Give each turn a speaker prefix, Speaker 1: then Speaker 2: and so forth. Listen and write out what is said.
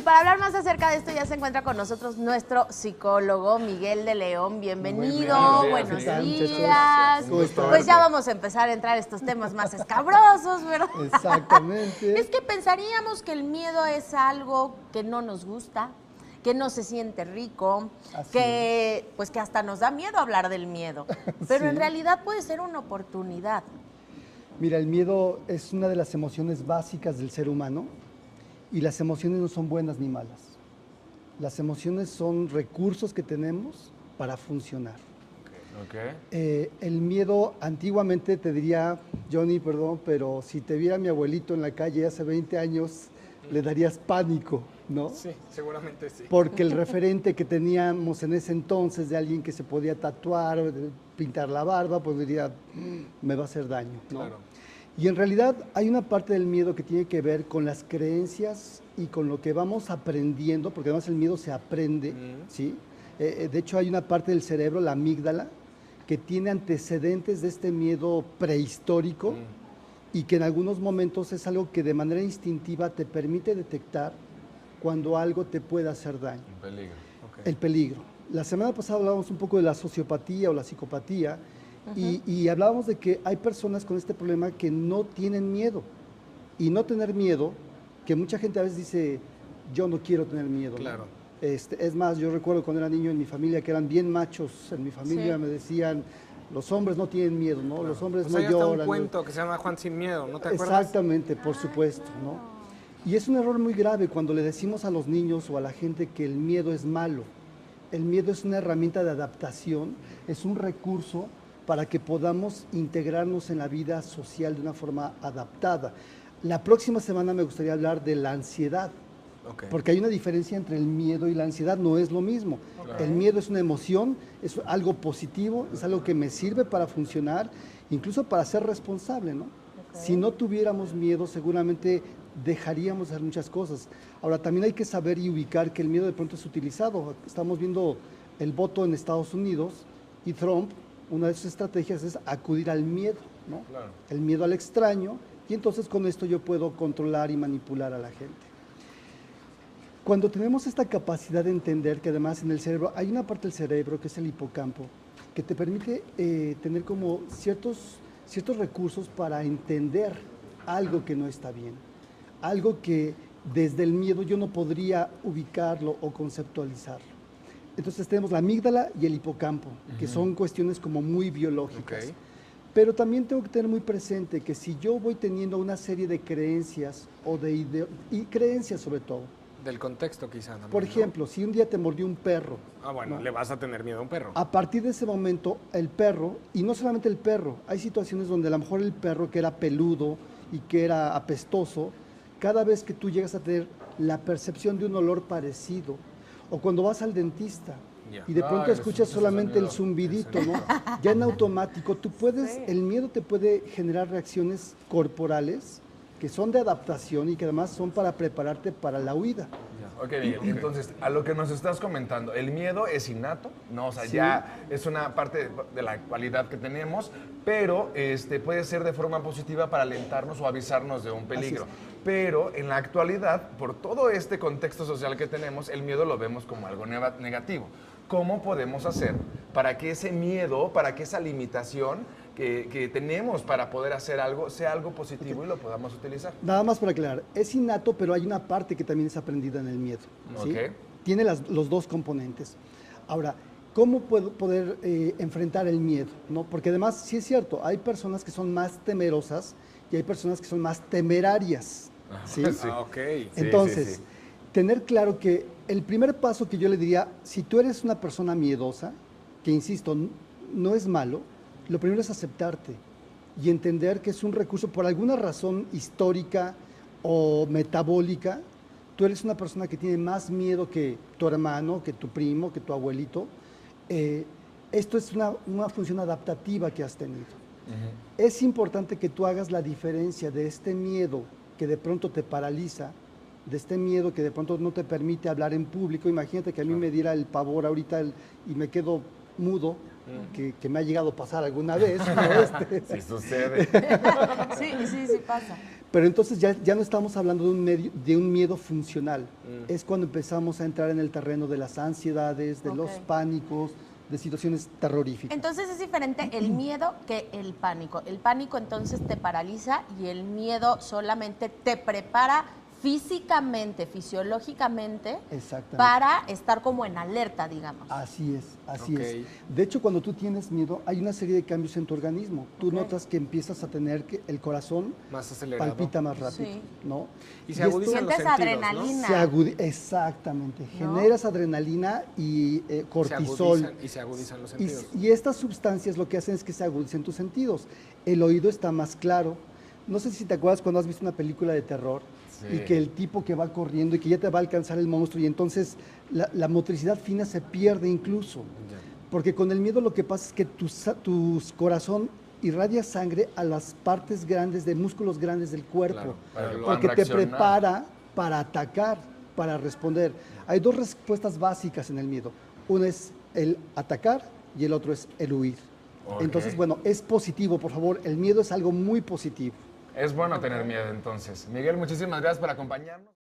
Speaker 1: para hablar más acerca de esto ya se encuentra con nosotros nuestro psicólogo Miguel de León. Bienvenido, buenos días. Pues ya vamos a empezar a entrar a estos temas más escabrosos, ¿verdad?
Speaker 2: Exactamente.
Speaker 1: Es que pensaríamos que el miedo es algo que no nos gusta, que no se siente rico, pues que hasta nos da miedo hablar del miedo. Pero en realidad puede ser una oportunidad.
Speaker 2: Mira, el miedo es una de las emociones básicas del ser humano y las emociones no son buenas ni malas. Las emociones son recursos que tenemos para funcionar. El miedo, antiguamente te diría, Johnny, perdón, pero si te viera mi abuelito en la calle hace 20 años, le darías pánico, ¿no?
Speaker 3: Sí, seguramente sí.
Speaker 2: Porque el referente que teníamos en ese entonces de alguien que se podía tatuar, pintar la barba, pues diría, me va a hacer daño, ¿no?
Speaker 3: Claro.
Speaker 2: Y en realidad hay una parte del miedo que tiene que ver con las creencias y con lo que vamos aprendiendo, porque además el miedo se aprende, ¿sí? De hecho hay una parte del cerebro, la amígdala, que tiene antecedentes de este miedo prehistórico y que en algunos momentos es algo que de manera instintiva te permite detectar cuando algo te puede hacer daño.
Speaker 3: El peligro.
Speaker 2: El peligro. La semana pasada hablábamos un poco de la sociopatía o la psicopatía y hablábamos de que hay personas con este problema que no tienen miedo. Y no tener miedo, que mucha gente a veces dice, yo no quiero tener miedo.
Speaker 3: Claro.
Speaker 2: ¿No? Es más, yo recuerdo cuando era niño en mi familia que eran bien machos. En mi familia me decían, los hombres no tienen miedo, ¿no? Los hombres no lloran.
Speaker 3: Hay un cuento que se llama Juan sin miedo, ¿no te acuerdas?
Speaker 2: Exactamente, por supuesto, ¿no? Y es un error muy grave cuando le decimos a los niños o a la gente que el miedo es malo. El miedo es una herramienta de adaptación, es un recurso para que podamos integrarnos en la vida social de una forma adaptada. La próxima semana me gustaría hablar de la ansiedad, porque hay una diferencia entre el miedo y la ansiedad, no es lo mismo. El miedo es una emoción, es algo positivo, es algo que me sirve para funcionar, incluso para ser responsable, ¿no? Si no tuviéramos miedo, seguramente dejaríamos de hacer muchas cosas. Ahora, también hay que saber y ubicar que el miedo de pronto es utilizado. Estamos viendo el voto en Estados Unidos y Trump, una de sus estrategias es acudir al miedo, ¿no? Claro. El miedo al extraño, y entonces con esto yo puedo controlar y manipular a la gente. Cuando tenemos esta capacidad de entender que además en el cerebro, hay una parte del cerebro que es el hipocampo, que te permite tener como ciertos recursos para entender algo que no está bien, algo que desde el miedo yo no podría ubicarlo o conceptualizarlo. Entonces tenemos la amígdala y el hipocampo, que son cuestiones como muy biológicas. Pero también tengo que tener muy presente que si yo voy teniendo una serie de creencias y creencias sobre todo.
Speaker 3: Del contexto quizá también,
Speaker 2: por ejemplo, si un día te mordió un perro.
Speaker 3: Ah, bueno, ¿no? Le vas a tener miedo a un perro.
Speaker 2: A partir de ese momento, el perro, y no solamente el perro, hay situaciones donde a lo mejor el perro que era peludo y que era apestoso, cada vez que tú llegas a tener la percepción de un olor parecido, o cuando vas al dentista y de pronto escuchas solamente el zumbidito, ¿no? Ya en automático, el miedo te puede generar reacciones corporales que son de adaptación y que además son para prepararte para la huida.
Speaker 4: Ok, Miguel, entonces, a lo que nos estás comentando, ¿el miedo es innato? No, o sea, ya es una parte de la cualidad que tenemos, pero puede ser de forma positiva para alentarnos o avisarnos de un peligro. Pero en la actualidad, por todo este contexto social que tenemos, el miedo lo vemos como algo negativo. ¿Cómo podemos hacer para que ese miedo, para que esa limitación que tenemos para poder hacer algo, sea algo positivo y lo podamos utilizar?
Speaker 2: Nada más para aclarar, es innato, pero hay una parte que también es aprendida en el miedo, ¿sí? Tiene los dos componentes. Ahora, ¿cómo puedo poder enfrentar el miedo? ¿No? Porque además, sí es cierto, hay personas que son más temerosas y hay personas que son más temerarias, ¿sí? Entonces, tener claro que el primer paso que yo le diría, si tú eres una persona miedosa, que insisto, no es malo, lo primero es aceptarte y entender que es un recurso por alguna razón histórica o metabólica. Tú eres una persona que tiene más miedo que tu hermano, que tu primo, que tu abuelito. Esto es una función adaptativa que has tenido. Es importante que tú hagas la diferencia de este miedo que de pronto te paraliza, de este miedo que de pronto no te permite hablar en público. Imagínate que a mí me diera el pavor ahorita y me quedo mudo, que me ha llegado a pasar alguna vez. ¿No?
Speaker 4: Sí sucede.
Speaker 1: Sí pasa.
Speaker 2: Pero entonces ya no estamos hablando de un miedo funcional. Es cuando empezamos a entrar en el terreno de las ansiedades, de los pánicos, de situaciones terroríficas.
Speaker 1: Entonces es diferente el miedo que el pánico. El pánico entonces te paraliza y el miedo solamente te prepara físicamente, fisiológicamente, para estar como en alerta, digamos.
Speaker 2: Así es. De hecho, cuando tú tienes miedo, hay una serie de cambios en tu organismo. Tú notas que empiezas a tener que el corazón
Speaker 3: más acelerado,
Speaker 2: palpita más rápido, ¿no?
Speaker 3: Y se agudizan los sentidos,
Speaker 1: adrenalina.
Speaker 2: ¿no? Exactamente. ¿No? Generas adrenalina y cortisol.
Speaker 3: Se agudizan los sentidos.
Speaker 2: Y estas sustancias lo que hacen es que se agudicen tus sentidos. El oído está más claro. No sé si te acuerdas cuando has visto una película de terror, y que el tipo que va corriendo y que ya te va a alcanzar el monstruo y entonces la motricidad fina se pierde incluso. Porque con el miedo lo que pasa es que tu corazón irradia sangre a las partes grandes, de músculos grandes del cuerpo, porque te prepara para atacar, para responder. Hay dos respuestas básicas en el miedo. Una es el atacar y el otro es el huir. Entonces, bueno, es positivo, por favor. El miedo es algo muy positivo.
Speaker 4: Es bueno tener miedo, entonces. Miguel, muchísimas gracias por acompañarnos.